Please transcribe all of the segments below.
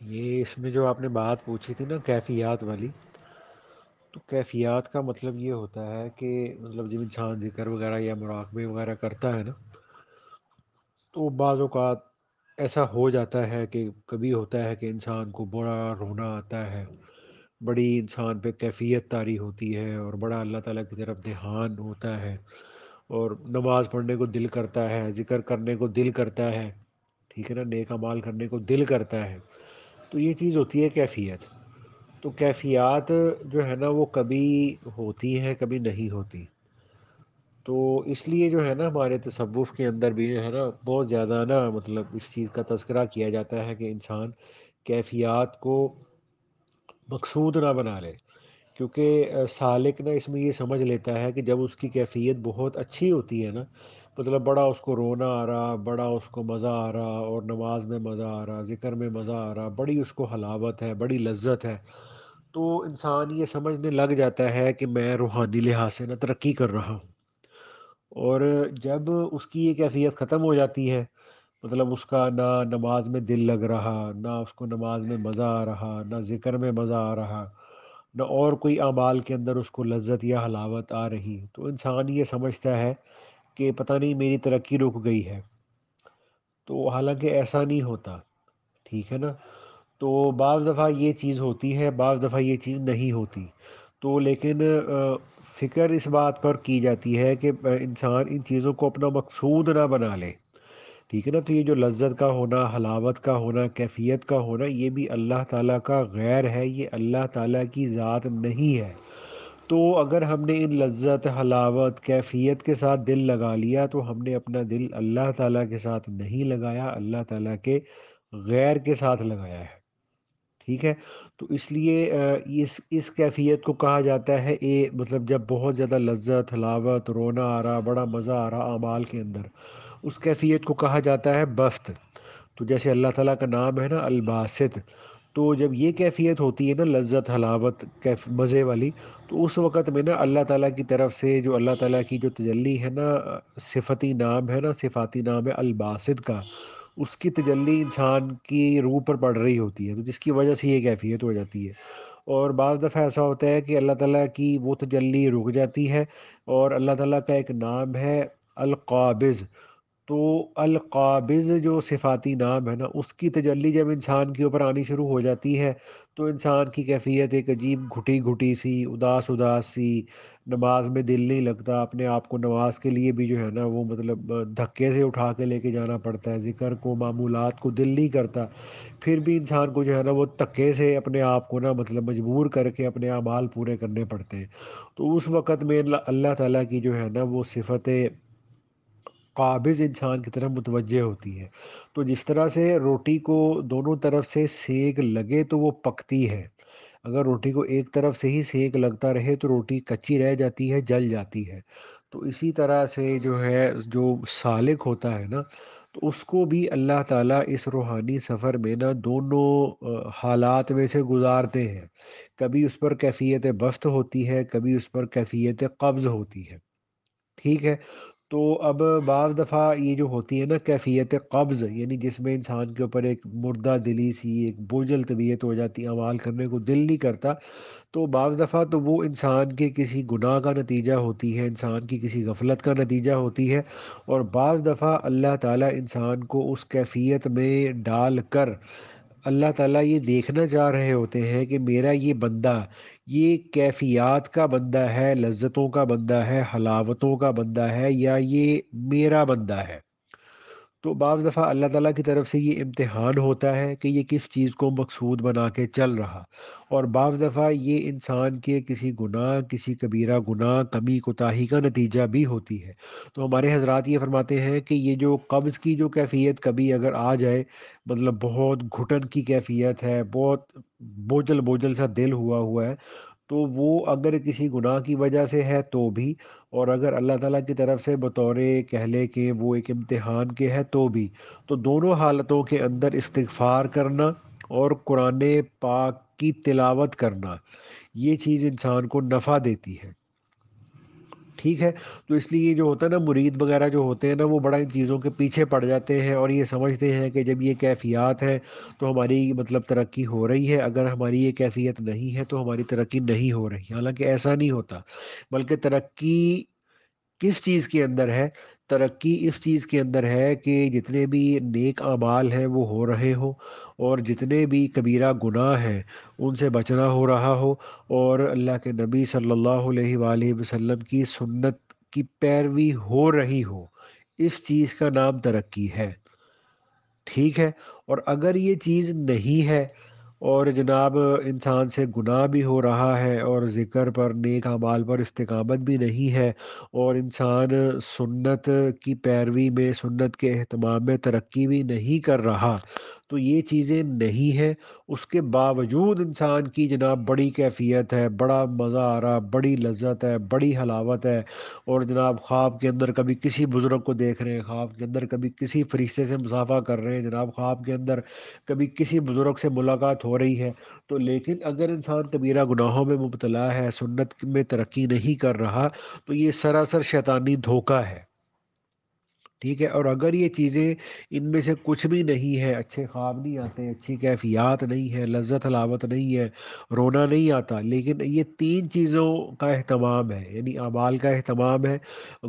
یہ اس میں جو آپ نے بات پوچھی تھی نا کیفیات والی، تو کیفیات کا مطلب یہ ہوتا ہے کہ مطلب جب انسان ذکر وغیرہ یا مراقبے وغیرہ کرتا ہے نا، تو بعض اوقات ایسا ہو جاتا ہے کہ کبھی ہوتا ہے کہ انسان کو بڑا رونا آتا ہے، بڑی انسان پہ کیفیت طاری ہوتی ہے اور بڑا اللہ تعالیٰ کی طرف دھیان ہوتا ہے، اور نماز پڑھنے کو دل کرتا ہے، ذکر کرنے کو دل کرتا ہے، ٹھیک ہے نا، نیک اعمال کرنے کو دل کرتا ہے. تو یہ چیز ہوتی ہے کیفیت. تو کیفیات جو ہے نا وہ کبھی ہوتی ہے کبھی نہیں ہوتی. تو اس لیے جو ہے نا ہمارے تصوف کے اندر بھی جو ہے نا بہت زیادہ نا مطلب اس چیز کا تذکرہ کیا جاتا ہے کہ انسان کیفیات کو مقصود نہ بنا لے. کیونکہ سالک نا اس میں یہ سمجھ لیتا ہے کہ جب اس کی کیفیت بہت اچھی ہوتی ہے نا، مطلب بڑا اس کو رونا آ رہا، بڑا اس کو مزہ آ رہا، اور نماز میں مزہ آ رہا، ذکر میں مزہ آ رہا، بڑی اس کو حلاوت ہے، بڑی لذت ہے، تو انسان یہ سمجھنے لگ جاتا ہے کہ میں روحانی لحاظ سے نہ ترقی کر رہا ہوں. اور جب اس کی یہ کیفیت ختم ہو جاتی ہے، مطلب اس کا نہ نماز میں دل لگ رہا، نہ اس کو نماز میں مزہ آ رہا، نہ ذکر میں مزہ آ رہا، نہ اور کوئی اعمال کے اندر اس کو لذت یا حلاوت آ رہی، تو انسان یہ سمجھتا ہے کہ پتہ نہیں میری ترقی رک گئی ہے. تو حالانکہ ایسا نہیں ہوتا، ٹھیک ہے نا. تو بعض دفعہ یہ چیز ہوتی ہے، بعض دفعہ یہ چیز نہیں ہوتی. تو لیکن فکر اس بات پر کی جاتی ہے کہ انسان ان چیزوں کو اپنا مقصود نہ بنا لے، ٹھیک ہے نا. تو یہ جو لذت کا ہونا، حلاوت کا ہونا، کیفیت کا ہونا، یہ بھی اللہ تعالیٰ کا غیر ہے، یہ اللہ تعالیٰ کی ذات نہیں ہے. تو اگر ہم نے ان لذت، حلاوت، کیفیت کے ساتھ دل لگا لیا تو ہم نے اپنا دل اللہ تعالیٰ کے ساتھ نہیں لگایا، اللہ تعالیٰ کے غیر کے ساتھ لگایا ہے، ٹھیک ہے. تو اس لیے اس کیفیت کو کہا جاتا ہے مطلب جب بہت زیادہ لذت، حلاوت، رونا آ رہا، بڑا مزہ آ رہا اعمال کے اندر، اس کیفیت کو کہا جاتا ہے بسط. تو جیسے اللہ تعالیٰ کا نام ہے نا الباسط، تو جب یہ کیفیت ہوتی ہے نا لذت، حلاوت، مزے والی، تو اس وقت میں نا اللہ تعالیٰ کی طرف سے جو اللہ تعالیٰ کی جو تجلی ہے نا، صفتی نام ہے نا، صفاتی نام ہے الباسط کا، اس کی تجلی انسان کی روح پر پڑ رہی ہوتی ہے، تو جس کی وجہ سے یہ کیفیت ہو جاتی ہے. اور بعض دفعہ ایسا ہوتا ہے کہ اللہ تعالیٰ کی وہ تجلی رک جاتی ہے، اور اللہ تعالیٰ کا ایک نام ہے القابض. تو القابض جو صفاتی نام ہے نا، اس کی تجلی جب انسان کے اوپر آنی شروع ہو جاتی ہے، تو انسان کی کیفیت ایک عجیب گھٹی گھٹی سی، اداس اداس سی، نماز میں دل نہیں لگتا، اپنے آپ کو نماز کے لیے بھی جو ہے نا وہ مطلب دھکے سے اٹھا کے لے کے جانا پڑتا ہے، ذکر کو، معمولات کو دل نہیں کرتا، پھر بھی انسان کو جو ہے نا وہ دھکے سے اپنے آپ کو نا مطلب مجبور کر کے اپنے اعمال پورے کرنے پڑتے ہیں. تو اس وقت میں اللہ تعالیٰ کی جو ہے نا وہ صفت قابض انسان کی طرف متوجہ ہوتی ہے. تو جس طرح سے روٹی کو دونوں طرف سے سیک لگے تو وہ پکتی ہے، اگر روٹی کو ایک طرف سے ہی سیک لگتا رہے تو روٹی کچی رہ جاتی ہے، جل جاتی ہے. تو اسی طرح سے جو ہے جو سالک ہوتا ہے نا، تو اس کو بھی اللہ تعالیٰ اس روحانی سفر میں نا دونوں حالات میں سے گزارتے ہیں. کبھی اس پر کیفیت بسط ہوتی ہے، کبھی اس پر کیفیت قبض ہوتی ہے، ٹھیک ہے. تو اب بعض دفعہ یہ جو ہوتی ہے نا کیفیت قبض، یعنی جس میں انسان کے اوپر ایک مردہ دلی سی، ایک بوجھل طبیعت ہو جاتی ہے، اعمال کرنے کو دل نہیں کرتا، تو بعض دفعہ تو وہ انسان کے کسی گناہ کا نتیجہ ہوتی ہے، انسان کی کسی غفلت کا نتیجہ ہوتی ہے. اور بعض دفعہ اللہ تعالیٰ انسان کو اس کیفیت میں ڈال کر، اللہ تعالیٰ یہ دیکھنا چاہ رہے ہوتے ہیں کہ میرا یہ بندہ یہ کیفیات کا بندہ ہے، لذتوں کا بندہ ہے، حلاوتوں کا بندہ ہے، یا یہ میرا بندہ ہے. تو بعض دفعہ اللہ تعالیٰ کی طرف سے یہ امتحان ہوتا ہے کہ یہ کس چیز کو مقصود بنا کے چل رہا، اور بعض دفعہ یہ انسان کے کسی گناہ، کسی کبیرہ گناہ، کمی کوتاہی کا نتیجہ بھی ہوتی ہے. تو ہمارے حضرات یہ فرماتے ہیں کہ یہ جو قبض کی جو کیفیت کبھی اگر آ جائے، مطلب بہت گھٹن کی کیفیت ہے، بہت بوجھل بوجھل سا دل ہوا ہوا ہے، تو وہ اگر کسی گناہ کی وجہ سے ہے تو بھی، اور اگر اللہ تعالیٰ کی طرف سے بطور کہہ لے کہ وہ ایک امتحان کے ہے تو بھی، تو دونوں حالتوں کے اندر استغفار کرنا اور قرآن پاک کی تلاوت کرنا، یہ چیز انسان کو نفع دیتی ہے، ٹھیک ہے، تو اس لیے یہ جو ہوتا ہے نا مرید وغیرہ جو ہوتے ہیں نا وہ بڑا ان چیزوں کے پیچھے پڑ جاتے ہیں، اور یہ سمجھتے ہیں کہ جب یہ کیفیات ہے تو ہماری مطلب ترقی ہو رہی ہے، اگر ہماری یہ کیفیت نہیں ہے تو ہماری ترقی نہیں ہو رہی، حالانکہ ایسا نہیں ہوتا، بلکہ ترقی کس چیز کے اندر ہے؟ ترقی اس چیز کے اندر ہے کہ جتنے بھی نیک اعمال ہیں وہ ہو رہے ہوں، اور جتنے بھی کبیرہ گناہ ہیں ان سے بچنا ہو رہا ہو، اور اللہ کے نبی صلی اللہ علیہ وآلہ وسلم کی سنت کی پیروی ہو رہی ہو، اس چیز کا نام ترقی ہے۔ ٹھیک ہے، اور اگر یہ چیز نہیں ہے، اور جناب انسان سے گناہ بھی ہو رہا ہے، اور ذکر پر نیک اعمال پر استقامت بھی نہیں ہے، اور انسان سنت کی پیروی میں، سنت کے اہتمام میں ترقی بھی نہیں کر رہا، تو یہ چیزیں نہیں ہیں، اس کے باوجود انسان کی جناب بڑی کیفیت ہے، بڑا مزہ آ رہا، بڑی لذت ہے، بڑی حلاوت ہے، اور جناب خواب کے اندر کبھی کسی بزرگ کو دیکھ رہے ہیں، خواب کے اندر کبھی کسی فرشتے سے مصافحہ کر رہے ہیں، جناب خواب کے اندر کبھی کسی بزرگ سے ملاقات ہو رہی ہے، تو لیکن اگر انسان کبیرہ گناہوں میں مبتلا ہے، سنت میں ترقی نہیں کر رہا، تو یہ سراسر شیطانی دھوکہ ہے۔ ٹھیک ہے، اور اگر یہ چیزیں ان میں سے کچھ بھی نہیں ہے، اچھے خواب نہیں آتے، اچھی کیفیات نہیں ہے، لذت حلاوت نہیں ہے، رونا نہیں آتا، لیکن یہ تین چیزوں کا اہتمام ہے، یعنی اعمال کا اہتمام ہے،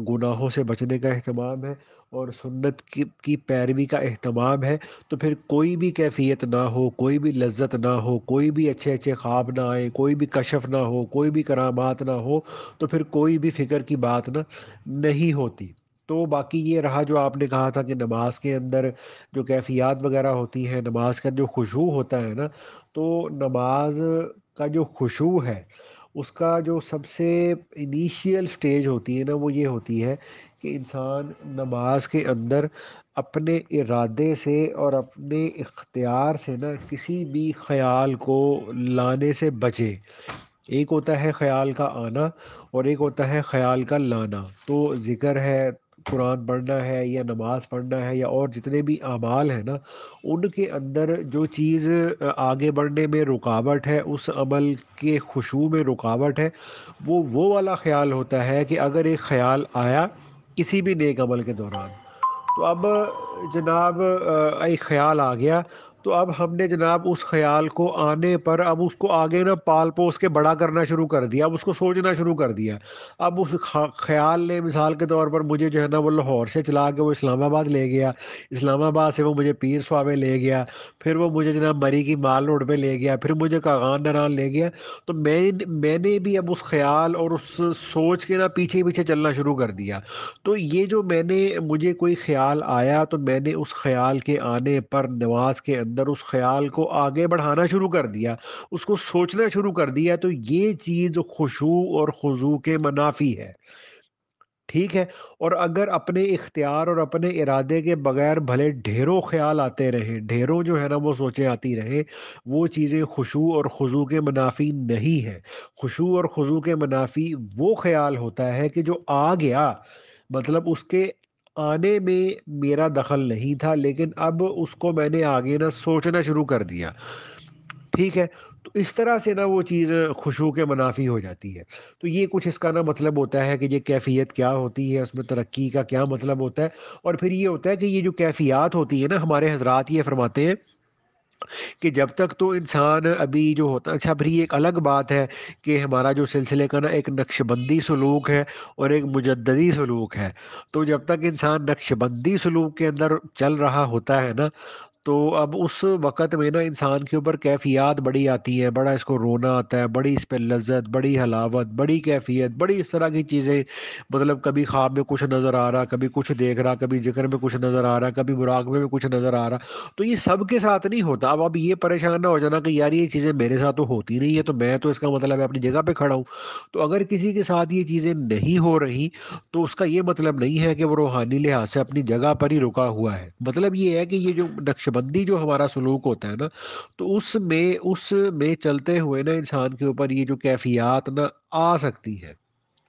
گناہوں سے بچنے کا اہتمام ہے، اور سنت کی پیروی کا اہتمام ہے، تو پھر کوئی بھی کیفیت نہ ہو، کوئی بھی لذت نہ ہو، کوئی بھی اچھے اچھے خواب نہ آئے، کوئی بھی کشف نہ ہو، کوئی بھی کرامات نہ ہو، تو پھر کوئی بھی فکر کی بات نہ نہیں ہوتی۔ تو باقی یہ رہا جو آپ نے کہا تھا کہ نماز کے اندر جو کیفیات وغیرہ ہوتی ہیں، نماز کا جو خشوع ہوتا ہے نا، تو نماز کا جو خشوع ہے اس کا جو سب سے انیشیل سٹیج ہوتی ہے نا، وہ یہ ہوتی ہے کہ انسان نماز کے اندر اپنے ارادے سے اور اپنے اختیار سے نا کسی بھی خیال کو لانے سے بچے۔ ایک ہوتا ہے خیال کا آنا، اور ایک ہوتا ہے خیال کا لانا۔ تو ذکر ہے، قرآن پڑھنا ہے، یا نماز پڑھنا ہے، یا اور جتنے بھی اعمال ہیں نا، ان کے اندر جو چیز آگے بڑھنے میں رکاوٹ ہے، اس عمل کے خشوع میں رکاوٹ ہے، وہ والا خیال ہوتا ہے کہ اگر ایک خیال آیا کسی بھی نیک عمل کے دوران، تو اب جناب ایک خیال آ گیا، تو اب ہم نے جناب اس خیال کو آنے پر اب اس کو آگے نہ پال پوس کے بڑا کرنا شروع کر دیا، اب اس کو سوچنا شروع کر دیا۔ اب اس خیال نے مثال کے طور پر مجھے جو ہے نا وہ لاہور سے چلا کے وہ اسلام آباد لے گیا، اسلام آباد سے وہ مجھے پیر سوابے لے گیا، پھر وہ مجھے جناب مری کی مال روڈ پہ لے گیا، پھر مجھے کاغان نران لے گیا، تو میں نے بھی اب اس خیال اور اس سوچ کے نا پیچھے پیچھے چلنا شروع کر دیا۔ تو یہ جو مجھے کوئی خیال آیا، تو میں نے اس خیال کے آنے پر نماز کے اندر اس خیال کو آگے بڑھانا شروع کر دیا، اس کو سوچنا شروع کر دیا، تو یہ چیز خشوع اور خضوع کے منافی ہے۔ ٹھیک ہے، اور اگر اپنے اختیار اور اپنے ارادے کے بغیر بھلے ڈھیروں خیال آتے رہیں، ڈھیروں جو ہے نا وہ سوچیں آتی رہیں، وہ چیزیں خشوع اور خضوع کے منافی نہیں ہے۔ خشوع اور خضوع کے منافی وہ خیال ہوتا ہے کہ جو آ گیا، مطلب اس کے آنے میں میرا دخل نہیں تھا، لیکن اب اس کو میں نے آگے نہ سوچنا شروع کر دیا۔ ٹھیک ہے، تو اس طرح سے نا وہ چیز خشوع کے منافی ہو جاتی ہے۔ تو یہ کچھ اس کا نا مطلب ہوتا ہے کہ یہ کیفیت کیا ہوتی ہے، اس میں ترقی کا کیا مطلب ہوتا ہے، اور پھر یہ ہوتا ہے کہ یہ جو کیفیات ہوتی ہے نا، ہمارے حضرات یہ فرماتے ہیں کہ جب تک تو انسان ابھی جو ہوتا ہے، اچھا پھر یہ ایک الگ بات ہے کہ ہمارا جو سلسلے کا نا ایک نقش بندی سلوک ہے اور ایک مجددی سلوک ہے، تو جب تک انسان نقش بندی سلوک کے اندر چل رہا ہوتا ہے نا، تو اب اس وقت میں نا انسان کے اوپر کیفیات بڑی آتی ہیں، بڑا اس کو رونا آتا ہے، بڑی اس پہ لذت، بڑی حلاوت، بڑی کیفیت، بڑی اس طرح کی چیزیں، مطلب کبھی خواب میں کچھ نظر آ رہا، کبھی کچھ دیکھ رہا، کبھی ذکر میں کچھ نظر آ رہا، کبھی مراقبے میں کچھ نظر آ رہا، تو یہ سب کے ساتھ نہیں ہوتا۔ اب یہ پریشان نہ ہو جانا کہ یار یہ چیزیں میرے ساتھ تو ہوتی نہیں ہے، تو میں تو اس کا مطلب ہے اپنی جگہ پہ کھڑا ہوں۔ تو اگر کسی کے ساتھ یہ چیزیں نہیں ہو رہی، تو اس کا یہ مطلب نہیں ہے کہ وہ روحانی لحاظ سے اپنی جگہ پر ہی رکا ہوا ہے، مطلب یہ ہے کہ یہ جو نقش بندی جو ہمارا سلوک ہوتا ہے نا، تو اس میں چلتے ہوئے نا انسان کے اوپر یہ جو کیفیات نا آ سکتی ہے۔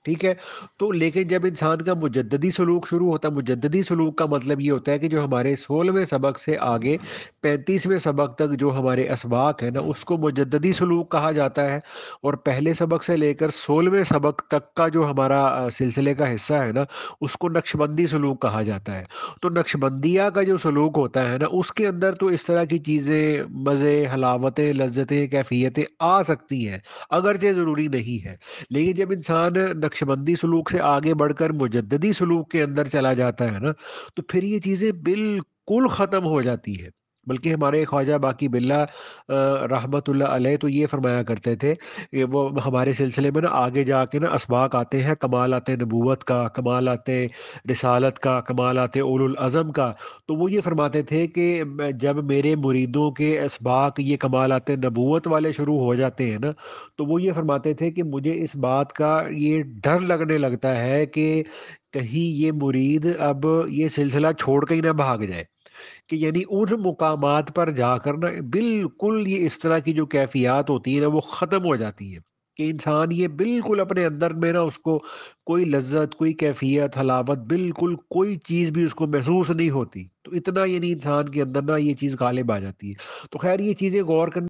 ٹھیک ہے؟ تو لیکن جب انسان کا مجددی سلوک شروع ہوتا ہے، مجددی سلوک کا مطلب یہ ہوتا ہے کہ جو ہمارے 16ویں سبق سے آگے 35ویں سبق تک جو ہمارے اسباق ہیں نا، اس کو مجددی سلوک کہا جاتا ہے۔ اور پہلے سبق سے لے کر 16ویں سبق تک کا جو ہمارا سلسلے کا حصہ ہے نا، اس کو نقشبندی سلوک کہا جاتا ہے۔ تو نقشبندیہ کا جو سلوک ہوتا ہے نا، اس کے اندر تو اس طرح کی چیزیں، مزے، حلاوتیں، لذتیں، کیفیتیں آ سکتی ہیں، اگرچہ ضروری نہیں ہے۔ لیکن جب انسان نقش بندی سلوک سے آگے بڑھ کر مجددی سلوک کے اندر چلا جاتا ہے نا، تو پھر یہ چیزیں بالکل ختم ہو جاتی ہے۔ بلکہ ہمارے خواجہ باقی باللہ رحمت اللہ علیہ تو یہ فرمایا کرتے تھے کہ وہ ہمارے سلسلے میں نا آگے جا کے نا اسباق آتے ہیں، کمال آتے نبوت کا، کمال آتے رسالت کا، کمال آتے اولو العزم کا۔ تو وہ یہ فرماتے تھے کہ جب میرے مریدوں کے اسباق یہ کمالات نبوت والے شروع ہو جاتے ہیں نا، تو وہ یہ فرماتے تھے کہ مجھے اس بات کا یہ ڈر لگنے لگتا ہے کہ کہیں یہ مرید اب یہ سلسلہ چھوڑ کے ہی نہ بھاگ جائے، کہ یعنی ان مقامات پر جا کر نا بالکل یہ اس طرح کی جو کیفیات ہوتی ہیں نا وہ ختم ہو جاتی ہیں، کہ انسان یہ بالکل اپنے اندر میں نا اس کو کوئی لذت، کوئی کیفیت، حلاوت، بالکل کوئی چیز بھی اس کو محسوس نہیں ہوتی۔ تو اتنا یعنی انسان کے اندر نا یہ چیز غالب آ جاتی ہے۔ تو خیر یہ چیزیں غور کرنے